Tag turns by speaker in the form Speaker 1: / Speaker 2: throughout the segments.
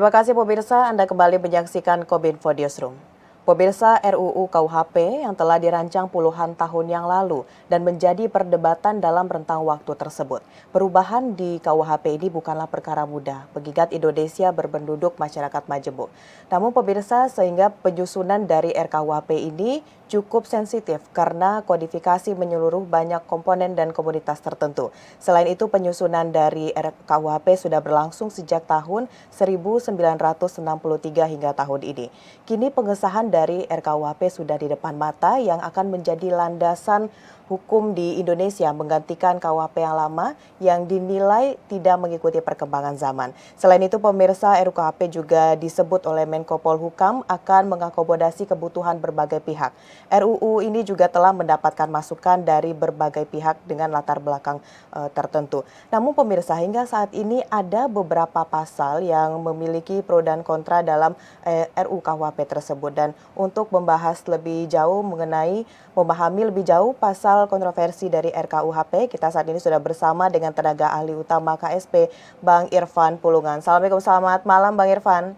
Speaker 1: Terima kasih pemirsa, Anda kembali menyaksikan Kominfo Newsroom. Pemirsa RUU KUHP yang telah dirancang puluhan tahun yang lalu dan menjadi perdebatan dalam rentang waktu tersebut. Perubahan di KUHP ini bukanlah perkara mudah, mengingat Indonesia berpenduduk masyarakat majemuk. Namun pemirsa, sehingga penyusunan dari RKUHP ini cukup sensitif karena kodifikasi menyeluruh banyak komponen dan komunitas tertentu. Selain itu, penyusunan dari RKUHP sudah berlangsung sejak tahun 1963 hingga tahun ini. Kini pengesahan dari RKUHP sudah di depan mata yang akan menjadi landasan hukum di Indonesia menggantikan KUHP yang lama yang dinilai tidak mengikuti perkembangan zaman. Selain itu, pemirsa, RKUHP juga disebut oleh Menko Polhukam akan mengakomodasi kebutuhan berbagai pihak. RUU ini juga telah mendapatkan masukan dari berbagai pihak dengan latar belakang tertentu. Namun pemirsa, hingga saat ini ada beberapa pasal yang memiliki pro dan kontra dalam RUU KUHP tersebut. Dan untuk membahas lebih jauh memahami lebih jauh pasal kontroversi dari RKUHP, kita saat ini sudah bersama dengan tenaga ahli utama KSP, Bang Irfan Pulungan. Assalamualaikum, selamat malam Bang Irfan.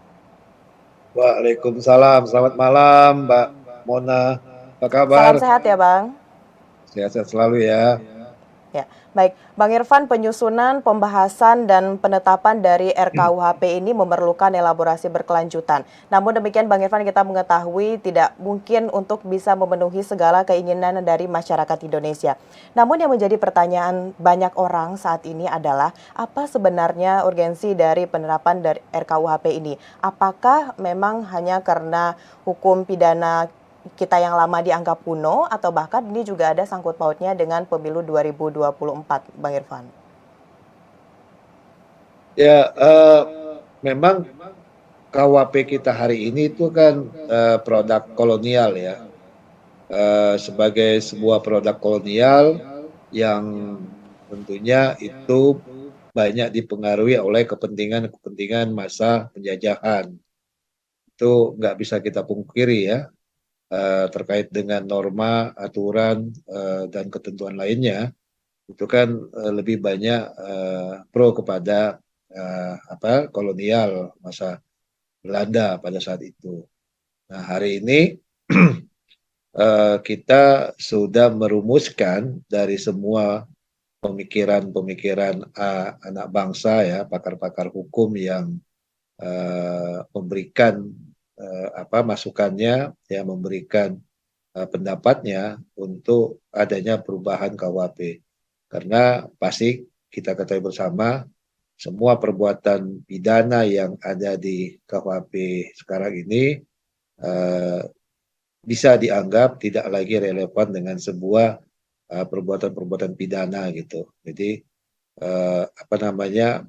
Speaker 2: Waalaikumsalam, selamat malam Mbak Mona, apa kabar?
Speaker 1: Salam sehat ya Bang.
Speaker 2: Sehat-sehat selalu ya.
Speaker 1: Ya, baik. Bang Irfan, penyusunan, pembahasan, dan penetapan dari RKUHP ini memerlukan elaborasi berkelanjutan. Namun demikian, Bang Irfan, kita mengetahui tidak mungkin untuk bisa memenuhi segala keinginan dari masyarakat Indonesia. Namun yang menjadi pertanyaan banyak orang saat ini adalah, apa sebenarnya urgensi dari penerapan dari RKUHP ini? Apakah memang hanya karena hukum pidana kita yang lama dianggap kuno, atau bahkan ini juga ada sangkut pautnya dengan pemilu 2024, Bang Irfan?
Speaker 2: Ya, memang KUHP kita hari ini itu kan produk kolonial ya, sebagai sebuah produk kolonial yang tentunya itu banyak dipengaruhi oleh kepentingan-kepentingan masa penjajahan. Itu nggak bisa kita pungkiri ya. Terkait dengan norma, aturan, dan ketentuan lainnya, itu kan lebih banyak pro kepada kolonial masa Belanda pada saat itu. Nah, hari ini kita sudah merumuskan dari semua pemikiran-pemikiran anak bangsa ya, pakar-pakar hukum yang memberikan masukannya, ya memberikan pendapatnya untuk adanya perubahan KUHP. Karena pasti kita ketahui bersama semua perbuatan pidana yang ada di KUHP sekarang ini uh, bisa dianggap tidak lagi relevan dengan sebuah perbuatan-perbuatan pidana gitu. Jadi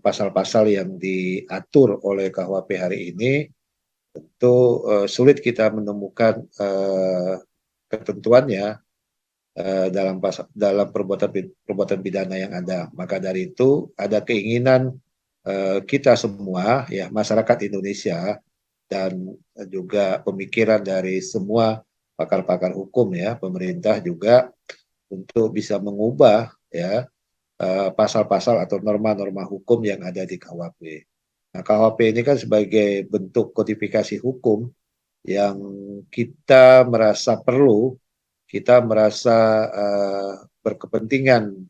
Speaker 2: pasal-pasal yang diatur oleh KUHP hari ini itu sulit kita menemukan ketentuannya dalam perbuatan pidana yang ada. Maka dari itu ada keinginan kita semua ya, masyarakat Indonesia dan juga pemikiran dari semua pakar-pakar hukum ya, pemerintah juga untuk bisa mengubah ya pasal-pasal atau norma-norma hukum yang ada di KUHP. Nah, KUHP ini kan sebagai bentuk kodifikasi hukum yang kita merasa perlu, kita merasa berkepentingan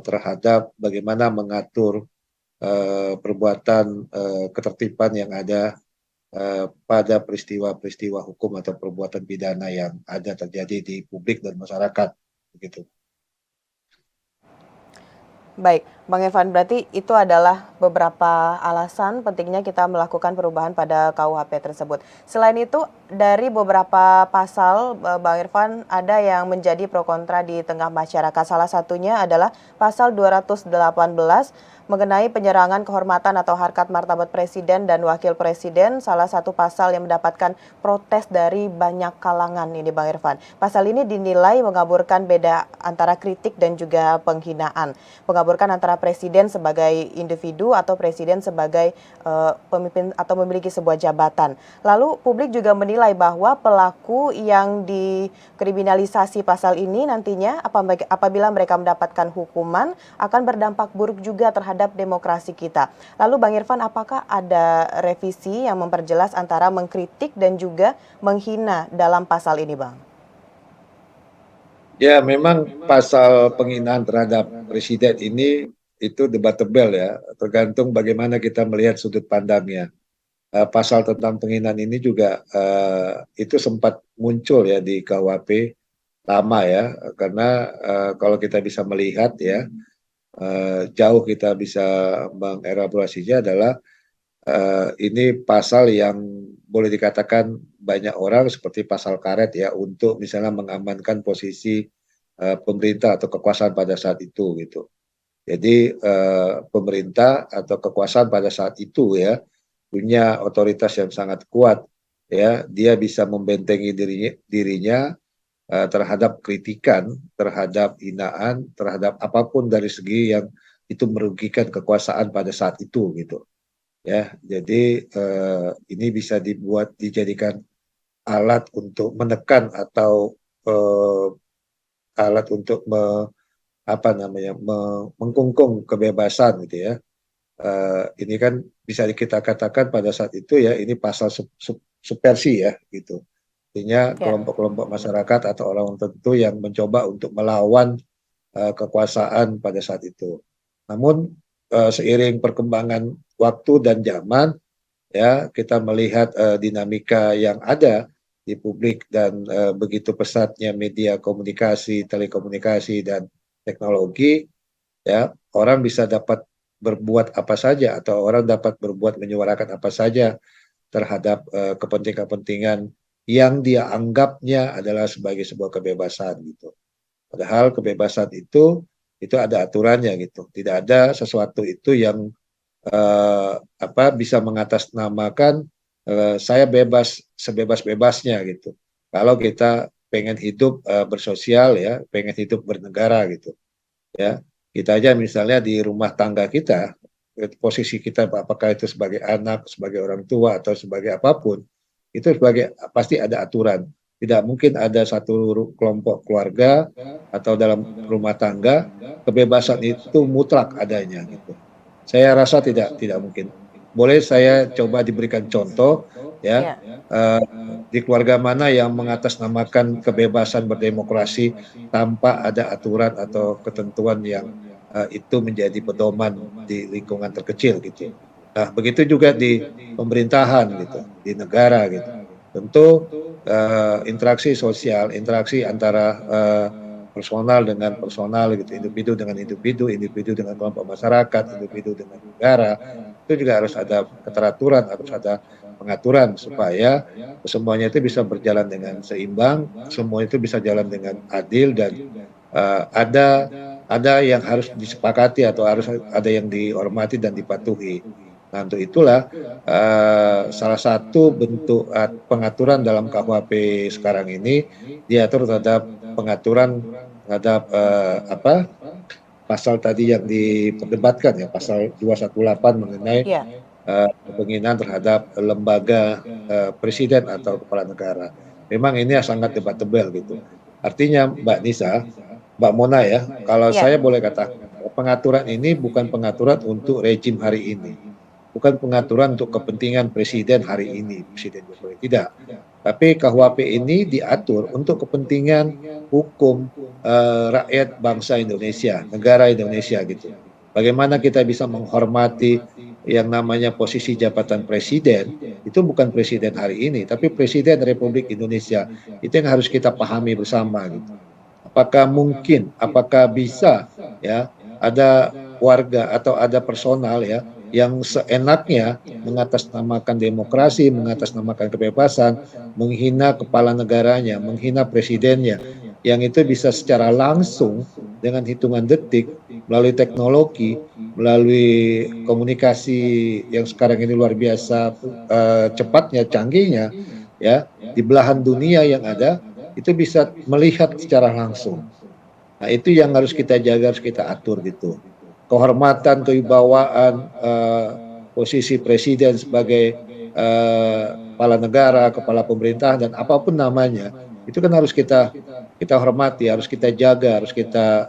Speaker 2: terhadap bagaimana mengatur perbuatan ketertiban yang ada pada peristiwa-peristiwa hukum atau perbuatan pidana yang ada terjadi di publik dan masyarakat, begitu.
Speaker 1: Baik, Bang Irfan, berarti itu adalah beberapa alasan pentingnya kita melakukan perubahan pada KUHP tersebut. Selain itu, dari beberapa pasal, Bang Irfan, ada yang menjadi pro kontra di tengah masyarakat. Salah satunya adalah pasal 218 mengenai penyerangan kehormatan atau harkat martabat presiden dan wakil presiden, salah satu pasal yang mendapatkan protes dari banyak kalangan ini, Bang Irfan. Pasal ini dinilai mengaburkan beda antara kritik dan juga penghinaan. Mengaburkan antara presiden sebagai individu atau presiden sebagai pemimpin atau memiliki sebuah jabatan. Lalu publik juga menilai menilai bahwa pelaku yang dikriminalisasi pasal ini nantinya apabila mereka mendapatkan hukuman akan berdampak buruk juga terhadap demokrasi kita. Lalu Bang Irfan, apakah ada revisi yang memperjelas antara mengkritik dan juga menghina dalam pasal ini, Bang?
Speaker 2: Ya, memang pasal penghinaan terhadap presiden ini itu debatable ya, tergantung bagaimana kita melihat sudut pandangnya. Pasal tentang penghinaan ini juga itu sempat muncul ya di KUHP lama ya, karena kalau kita bisa melihat ya, jauh kita bisa mengelaborasinya adalah ini pasal yang boleh dikatakan banyak orang seperti pasal karet ya untuk misalnya mengamankan posisi pemerintah atau kekuasaan pada saat itu gitu. Jadi pemerintah atau kekuasaan pada saat itu ya punya otoritas yang sangat kuat ya, dia bisa membentengi dirinya terhadap kritikan, terhadap hinaan, terhadap apapun dari segi yang itu merugikan kekuasaan pada saat itu gitu ya. Jadi ini bisa dijadikan alat untuk menekan atau alat untuk apa namanya mengkungkung kebebasan gitu ya. Ini kan bisa kita katakan pada saat itu ya ini pasal subversi ya gitu. Artinya
Speaker 1: Ya.
Speaker 2: kelompok-kelompok masyarakat atau orang tertentu yang mencoba untuk melawan kekuasaan pada saat itu. Namun seiring perkembangan waktu dan zaman ya kita melihat dinamika yang ada di publik dan begitu pesatnya media komunikasi, telekomunikasi dan teknologi ya, orang bisa dapat berbuat apa saja atau orang dapat berbuat menyuarakan apa saja terhadap kepentingan-kepentingan yang dia anggapnya adalah sebagai sebuah kebebasan gitu. Padahal kebebasan itu ada aturannya gitu. Tidak ada sesuatu itu yang bisa mengatasnamakan saya bebas sebebas-bebasnya gitu. Kalau kita pengen hidup bersosial ya, pengen hidup bernegara gitu. Ya, kita aja misalnya di rumah tangga kita, posisi kita apakah itu sebagai anak, sebagai orang tua atau sebagai apapun, itu sebagai pasti ada aturan. Tidak mungkin ada satu kelompok keluarga atau dalam rumah tangga kebebasan itu mutlak adanya gitu. Saya rasa tidak mungkin. Boleh saya coba diberikan contoh ya,
Speaker 1: Ya.
Speaker 2: di keluarga mana yang mengatasnamakan kebebasan berdemokrasi tanpa ada aturan atau ketentuan yang itu menjadi pedoman di lingkungan terkecil gitu. Nah, begitu juga di pemerintahan gitu, di negara gitu. Tentu interaksi sosial, interaksi antara personal dengan personal gitu, individu dengan individu, individu dengan kelompok masyarakat, individu dengan negara, itu juga harus ada keteraturan, harus ada pengaturan supaya semuanya itu bisa berjalan dengan seimbang, semua itu bisa jalan dengan adil dan ada yang harus disepakati atau harus ada yang dihormati dan dipatuhi. Nah, untuk itulah salah satu bentuk pengaturan dalam KUHP sekarang ini diatur terhadap pengaturan terhadap pasal tadi yang diperdebatkan ya, pasal 218 mengenai
Speaker 1: Ya.
Speaker 2: penghinaan terhadap lembaga presiden atau kepala negara. Memang ini sangat debatable gitu. Artinya Mbak Nisa, Mbak Mona ya, kalau
Speaker 1: Ya.
Speaker 2: saya boleh katakan pengaturan ini bukan pengaturan untuk rejim hari ini, bukan pengaturan untuk kepentingan presiden hari ini, Presiden Jokowi, tidak. Tapi KUHP ini diatur untuk kepentingan hukum rakyat bangsa Indonesia, negara Indonesia gitu. Bagaimana kita bisa menghormati yang namanya posisi jabatan presiden, itu bukan presiden hari ini, tapi presiden Republik Indonesia. Itu yang harus kita pahami bersama gitu. Apakah mungkin, apakah bisa ya ada warga atau ada personal ya yang seenaknya mengatasnamakan demokrasi, mengatasnamakan kebebasan, menghina kepala negaranya, menghina presidennya, yang itu bisa secara langsung dengan hitungan detik melalui teknologi, melalui komunikasi yang sekarang ini luar biasa cepatnya, canggihnya, ya di belahan dunia yang ada itu bisa melihat secara langsung. Nah, itu yang harus kita jaga, harus kita atur gitu. Kehormatan, kewibawaan, posisi presiden sebagai kepala negara, kepala pemerintahan dan apapun namanya, itu kan harus kita hormati, harus kita jaga, harus kita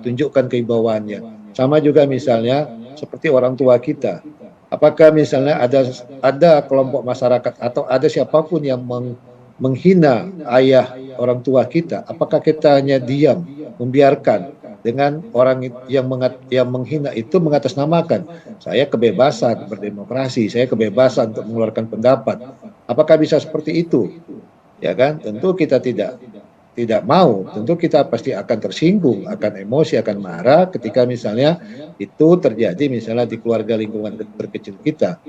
Speaker 2: tunjukkan kewibawanya. Sama juga misalnya seperti orang tua kita. Apakah misalnya ada kelompok masyarakat atau ada siapapun yang menghina ayah orang tua kita, apakah kita hanya diam, membiarkan dengan orang yang menghina itu mengatasnamakan saya kebebasan berdemokrasi, saya kebebasan untuk mengeluarkan pendapat. Apakah bisa seperti itu? Ya kan? Tentu kita tidak mau, tentu kita pasti akan tersinggung, akan emosi, akan marah ketika misalnya itu terjadi misalnya di keluarga lingkungan terkecil kita.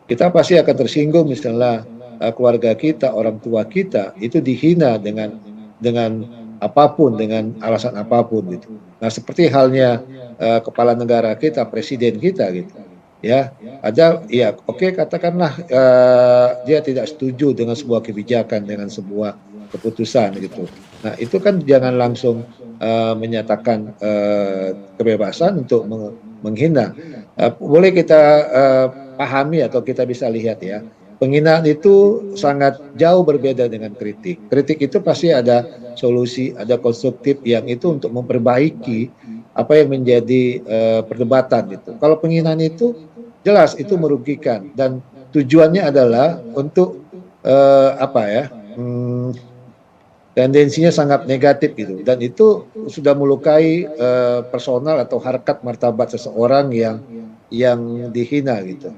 Speaker 2: Kita pasti akan tersinggung misalnya keluarga kita, orang tua kita itu dihina dengan apapun, dengan alasan apapun gitu. Nah, seperti halnya kepala negara kita, presiden kita gitu. Ya, ada ya oke katakanlah dia tidak setuju dengan sebuah kebijakan, dengan sebuah keputusan gitu. Nah, itu kan jangan langsung menyatakan kebebasan untuk menghina. Boleh kita pahami atau kita bisa lihat ya, penghinaan itu sangat jauh berbeda dengan kritik. Kritik itu pasti ada solusi, ada konstruktif yang itu untuk memperbaiki apa yang menjadi perdebatan itu. Kalau penghinaan itu jelas itu merugikan dan tujuannya adalah untuk apa ya? Tendensinya sangat negatif gitu dan itu sudah melukai personal atau harkat martabat seseorang yang dihina gitu.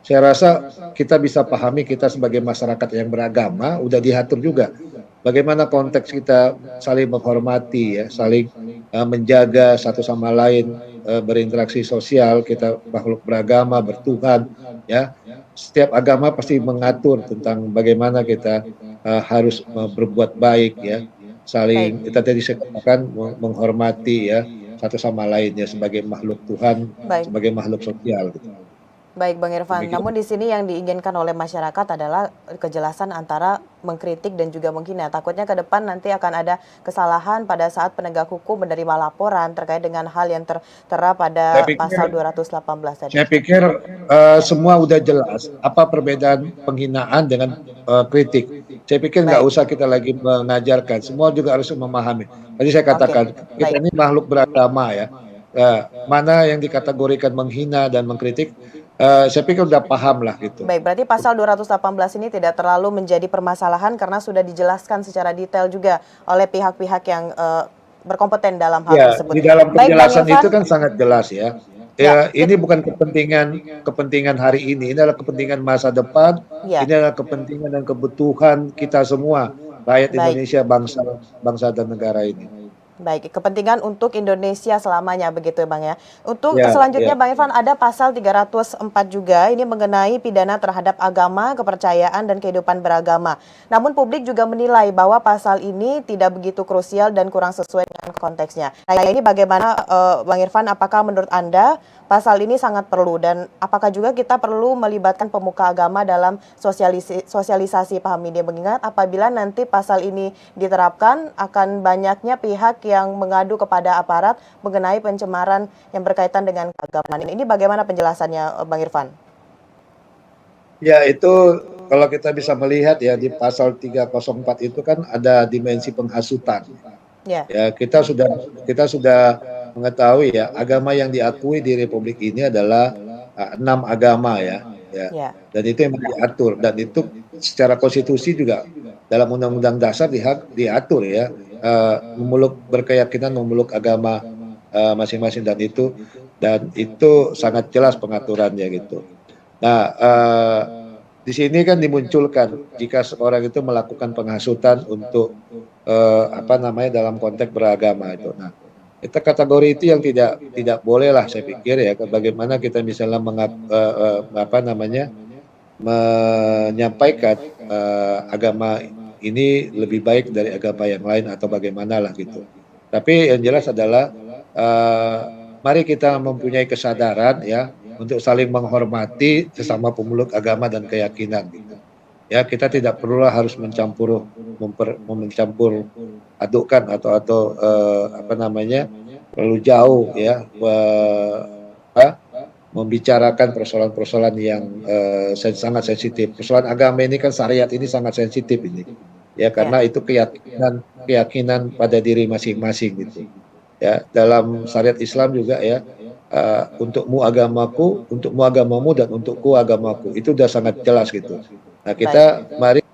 Speaker 2: Saya rasa kita bisa pahami kita sebagai masyarakat yang beragama udah diatur juga bagaimana konteks kita saling menghormati ya, saling menjaga satu sama lain, berinteraksi sosial, kita makhluk beragama, bertuhan ya. Setiap agama pasti mengatur tentang bagaimana kita harus berbuat baik ya.
Speaker 1: Baik.
Speaker 2: Saling kita tadi saya katakan menghormati ya satu sama lainnya sebagai makhluk Tuhan,
Speaker 1: Baik.
Speaker 2: sebagai makhluk sosial gitu.
Speaker 1: Baik, Bang Irfan.
Speaker 2: Demikian.
Speaker 1: Namun di sini yang diinginkan oleh masyarakat adalah kejelasan antara mengkritik dan juga menghina. Takutnya ke depan nanti akan ada kesalahan pada saat penegak hukum menerima laporan terkait dengan hal yang tertera
Speaker 2: Saya
Speaker 1: pada
Speaker 2: pikir
Speaker 1: pasal 218 tadi.
Speaker 2: Saya pikir semua udah jelas apa perbedaan penghinaan dengan kritik. Saya pikir nggak
Speaker 1: Baik,
Speaker 2: usah kita lagi mengajarkan, semua juga harus memahami. Tadi saya
Speaker 1: oke,
Speaker 2: katakan kita
Speaker 1: baik.
Speaker 2: ini makhluk beragama ya. Mana yang dikategorikan menghina dan mengkritik, saya pikir udah paham lah gitu.
Speaker 1: Baik, berarti pasal 218 ini tidak terlalu menjadi permasalahan karena sudah dijelaskan secara detail juga oleh pihak-pihak yang berkompeten dalam hal
Speaker 2: Ya,
Speaker 1: tersebut.
Speaker 2: di dalam
Speaker 1: Baik, Bang
Speaker 2: penjelasan itu
Speaker 1: Irfan.
Speaker 2: kan sangat jelas ya.
Speaker 1: Ya,
Speaker 2: Ya, ini bukan kepentingan hari ini adalah kepentingan masa depan,
Speaker 1: ya,
Speaker 2: ini adalah kepentingan dan kebutuhan kita semua, rakyat
Speaker 1: baik.
Speaker 2: Indonesia, bangsa bangsa dan negara ini.
Speaker 1: Baik, kepentingan untuk Indonesia selamanya begitu ya Bang ya. Untuk
Speaker 2: Ya,
Speaker 1: selanjutnya
Speaker 2: ya.
Speaker 1: Bang Irfan ada pasal 304 juga ini mengenai pidana terhadap agama, kepercayaan dan kehidupan beragama. Namun publik juga menilai bahwa pasal ini tidak begitu krusial dan kurang sesuai dengan konteksnya. Nah, ini bagaimana Bang Irfan, apakah menurut Anda pasal ini sangat perlu dan apakah juga kita perlu melibatkan pemuka agama dalam sosialisasi paham ini, mengingat apabila nanti pasal ini diterapkan akan banyaknya pihak yang mengadu kepada aparat mengenai pencemaran yang berkaitan dengan keagamaan. Ini bagaimana penjelasannya Bang Irfan?
Speaker 2: Ya, itu kalau kita bisa melihat ya di pasal 304 itu kan ada dimensi penghasutan.
Speaker 1: Ya,
Speaker 2: Ya, kita sudah mengetahui ya agama yang diakui di Republik ini adalah 6 agama ya, ya.
Speaker 1: ya,
Speaker 2: Dan itu yang diatur dan itu secara konstitusi juga dalam Undang-Undang Dasar diatur ya memeluk berkeyakinan memeluk agama masing-masing dan itu sangat jelas pengaturannya gitu. Nah, di sini kan dimunculkan jika seorang itu melakukan penghasutan untuk apa namanya dalam konteks beragama itu. Nah, kita kategori itu yang tidak boleh lah saya pikir ya. Bagaimana kita misalnya apa namanya menyampaikan agama ini lebih baik dari agama yang lain atau bagaimana lah gitu. Tapi yang jelas adalah uh, mari kita mempunyai kesadaran ya untuk saling menghormati sesama pemeluk agama dan keyakinan gitu. Ya, kita tidak perlulah harus mencampur adukkan atau apa namanya terlalu jauh ya membicarakan persoalan-persoalan yang sangat sensitif. Persoalan agama ini kan syariat ini sangat sensitif ini, ya
Speaker 1: Ya,
Speaker 2: karena itu keyakinan pada diri masing-masing gitu. Ya dalam syariat Islam juga ya untukmu agamaku, untukmu agamamu dan untukku agamaku itu udah sangat jelas gitu. Nah
Speaker 1: baik.
Speaker 2: kita mari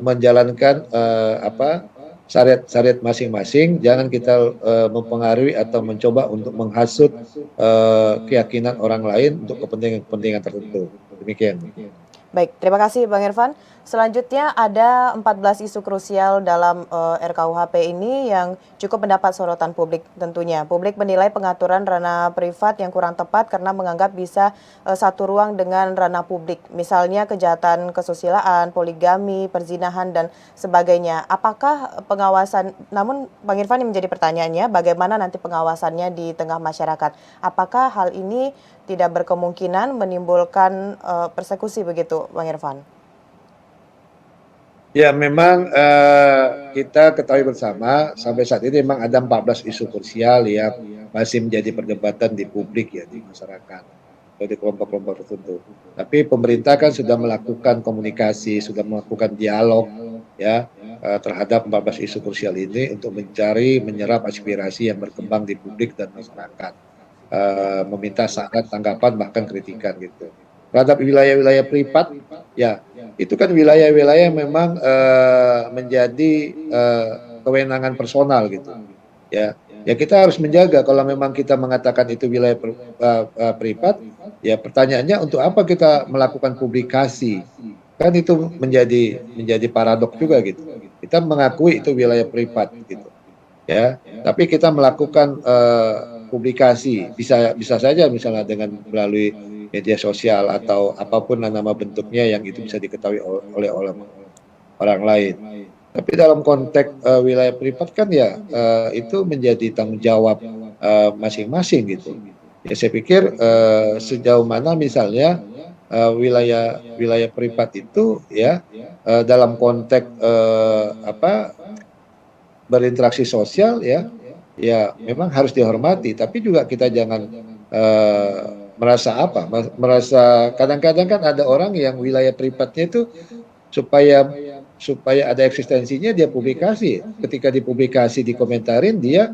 Speaker 2: menjalankan apa syariat-syariat masing-masing, jangan kita mempengaruhi atau mencoba untuk menghasut keyakinan orang lain untuk kepentingan-kepentingan tertentu. Demikian.
Speaker 1: Baik, terima kasih Bang Irfan. Selanjutnya ada 14 isu krusial dalam RKUHP ini yang cukup mendapat sorotan publik tentunya. Publik menilai pengaturan ranah privat yang kurang tepat karena menganggap bisa satu ruang dengan ranah publik. Misalnya kejahatan kesusilaan, poligami, perzinahan, dan sebagainya. Apakah pengawasan, namun Bang Irfan yang menjadi pertanyaannya, bagaimana nanti pengawasannya di tengah masyarakat? Apakah hal ini tidak berkemungkinan menimbulkan persekusi begitu, Bang Irfan?
Speaker 2: Ya, memang kita ketahui bersama sampai saat ini memang ada 14 isu krusial yang masih menjadi perdebatan di publik ya, di masyarakat atau di kelompok-kelompok tertentu. Tapi pemerintah kan sudah melakukan komunikasi, sudah melakukan dialog ya terhadap 14 isu krusial ini untuk mencari menyerap aspirasi yang berkembang di publik dan masyarakat. Meminta saran, tanggapan bahkan kritikan gitu. Terhadap wilayah-wilayah privat ya itu kan wilayah-wilayah yang memang menjadi kewenangan personal gitu ya. Ya kita harus menjaga kalau memang kita mengatakan itu wilayah privat, ya pertanyaannya untuk apa kita melakukan publikasi? Kan itu menjadi paradok juga gitu. Kita mengakui itu wilayah privat gitu. Ya, tapi kita melakukan publikasi bisa saja misalnya dengan melalui media sosial atau apapun nama bentuknya yang itu bisa diketahui oleh orang lain. Tapi dalam konteks wilayah privat kan ya itu menjadi tanggung jawab masing-masing gitu. Ya saya pikir sejauh mana misalnya wilayah wilayah privat itu ya dalam konteks apa berinteraksi sosial ya ya memang harus dihormati, tapi juga kita jangan merasa apa merasa kadang-kadang kan ada orang yang wilayah privatnya itu supaya supaya ada eksistensinya dia publikasi, ketika dipublikasi dikomentarin dia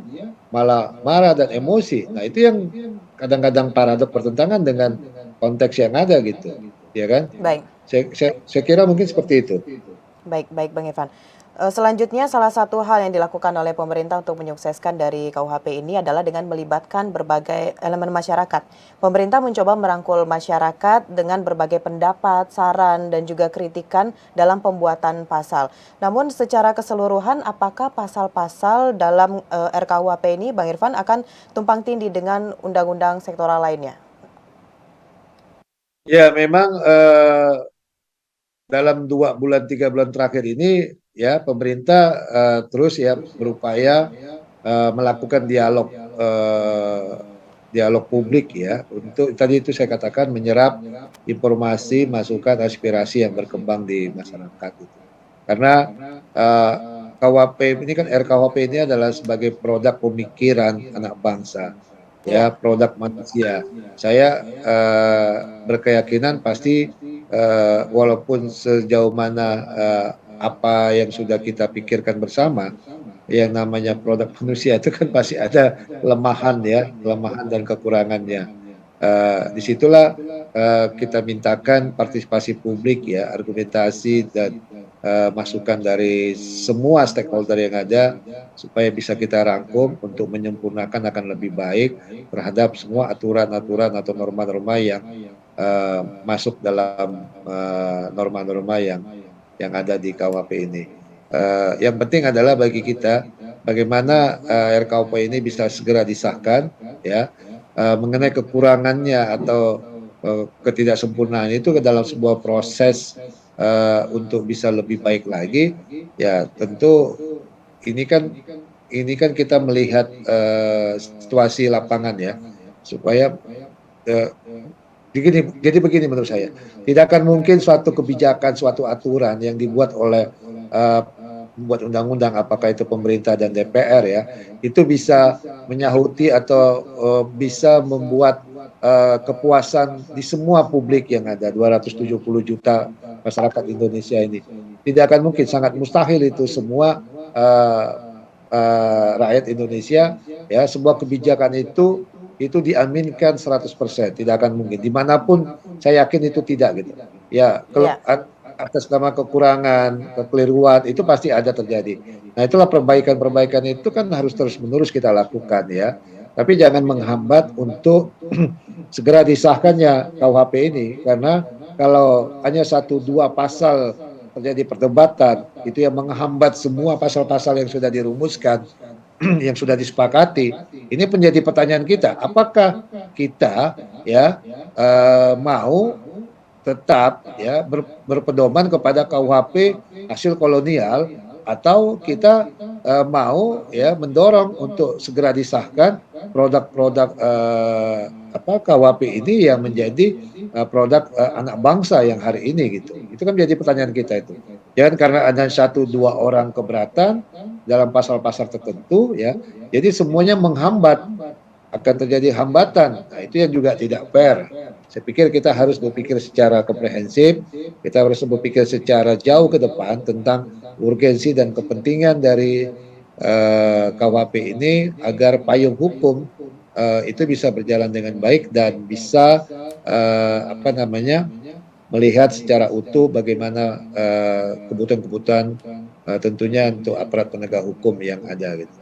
Speaker 2: malah marah dan emosi. Nah itu yang kadang-kadang paradok bertentangan dengan konteks yang ada gitu ya kan.
Speaker 1: Baik.
Speaker 2: Saya kira mungkin seperti itu.
Speaker 1: Baik, baik Bang Irfan. Selanjutnya, salah satu hal yang dilakukan oleh pemerintah untuk menyukseskan dari KUHP ini adalah dengan melibatkan berbagai elemen masyarakat. Pemerintah mencoba merangkul masyarakat dengan berbagai pendapat, saran, dan juga kritikan dalam pembuatan pasal. Namun secara keseluruhan, apakah pasal-pasal dalam RKUHP ini, Bang Irfan, akan tumpang tindih dengan undang-undang sektoral lainnya?
Speaker 2: Ya memang dalam 2 bulan 3 bulan terakhir ini ya pemerintah terus ya berupaya melakukan dialog publik ya untuk tadi itu saya katakan menyerap informasi, masukan, aspirasi yang berkembang di masyarakat itu. Karena uh, KUHP ini kan RKUHP ini adalah sebagai produk pemikiran anak bangsa ya,
Speaker 1: Ya,
Speaker 2: produk manusia. Saya berkeyakinan pasti walaupun sejauh mana apa yang sudah kita pikirkan bersama, yang namanya produk manusia itu kan pasti ada kelemahan ya, kelemahan dan kekurangannya. Disitulah kita mintakan partisipasi publik ya, argumentasi dan masukan dari semua stakeholder yang ada supaya bisa kita rangkum untuk menyempurnakan akan lebih baik terhadap semua aturan-aturan atau norma-norma yang masuk dalam norma-norma yang ada di KUHP ini. Yang penting adalah bagi kita bagaimana RKUHP ini bisa segera disahkan ya mengenai kekurangannya atau ketidaksempurnaan itu ke dalam sebuah proses untuk bisa lebih baik lagi ya tentu ini kan kita melihat situasi lapangan ya supaya uh, jadi begini menurut saya, tidak akan mungkin suatu kebijakan, suatu aturan yang dibuat oleh membuat undang-undang, apakah itu pemerintah dan DPR ya, itu bisa menyahuti atau bisa membuat kepuasan di semua publik yang ada 270 juta masyarakat Indonesia ini. Tidak akan mungkin, sangat mustahil itu semua uh, rakyat Indonesia ya sebuah kebijakan itu diaminkan 100%, tidak akan mungkin. Dimanapun saya yakin itu tidak gitu. Ya,
Speaker 1: Ya.
Speaker 2: atas nama kekurangan, kekeliruan itu pasti ada terjadi. Nah, itulah perbaikan-perbaikan itu kan harus terus-menerus kita lakukan ya. Tapi jangan menghambat untuk segera disahkannya KUHP ini, karena kalau hanya satu dua pasal terjadi perdebatan itu yang menghambat semua pasal-pasal yang sudah dirumuskan yang sudah disepakati. Ini menjadi pertanyaan kita, apakah kita ya mau tetap ya berpedoman kepada KUHP hasil kolonial, atau kita mau ya mendorong untuk segera disahkan produk-produk KUHP ini yang menjadi produk anak bangsa yang hari ini gitu. Itu kan menjadi pertanyaan kita itu. Jangan karena ada satu dua orang keberatan dalam pasal-pasal tertentu ya, jadi semuanya menghambat, akan terjadi hambatan. Nah, itu yang juga tidak fair. Saya pikir kita harus berpikir secara komprehensif, kita harus berpikir secara jauh ke depan tentang urgensi dan kepentingan dari KUHP ini agar payung hukum itu bisa berjalan dengan baik dan bisa melihat secara utuh bagaimana kebutuhan-kebutuhan tentunya untuk aparat penegak hukum yang ada gitu.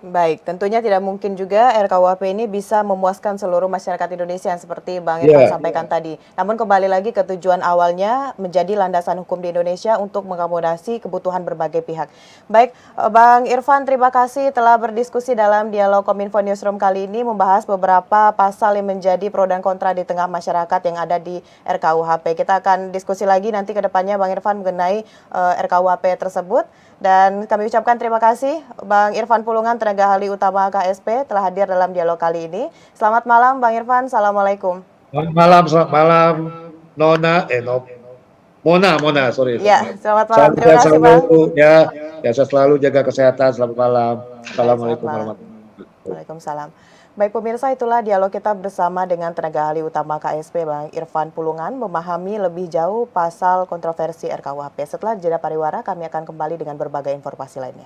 Speaker 1: Baik, tentunya tidak mungkin juga RKUHP ini bisa memuaskan seluruh masyarakat Indonesia yang seperti Bang Irfan sampaikan tadi. Namun kembali lagi ke tujuan awalnya menjadi landasan hukum di Indonesia untuk mengakomodasi kebutuhan berbagai pihak. Baik, Bang Irfan, terima kasih telah berdiskusi dalam dialog Kominfo Newsroom kali ini membahas beberapa pasal yang menjadi pro dan kontra di tengah masyarakat yang ada di RKUHP. Kita akan diskusi lagi nanti ke depannya Bang Irfan mengenai RKUHP tersebut. Dan kami ucapkan terima kasih Bang Irfan Pulungan, tenaga ahli utama KSP telah hadir dalam dialog kali ini. Selamat malam Bang Irfan, Assalamualaikum.
Speaker 2: Selamat malam Nona, Mona, sorry.
Speaker 1: Ya, selamat malam. Terima kasih
Speaker 2: selalu,
Speaker 1: Bang.
Speaker 2: ya, saya selalu jaga kesehatan. Selamat malam. Assalamualaikum warahmatullahi wabarakatuh.
Speaker 1: Waalaikumsalam. Baik pemirsa, itulah dialog kita bersama dengan tenaga ahli utama KSP Bang Irfan Pulungan memahami lebih jauh pasal kontroversi RKUHP. Setelah jeda pariwara, kami akan kembali dengan berbagai informasi lainnya.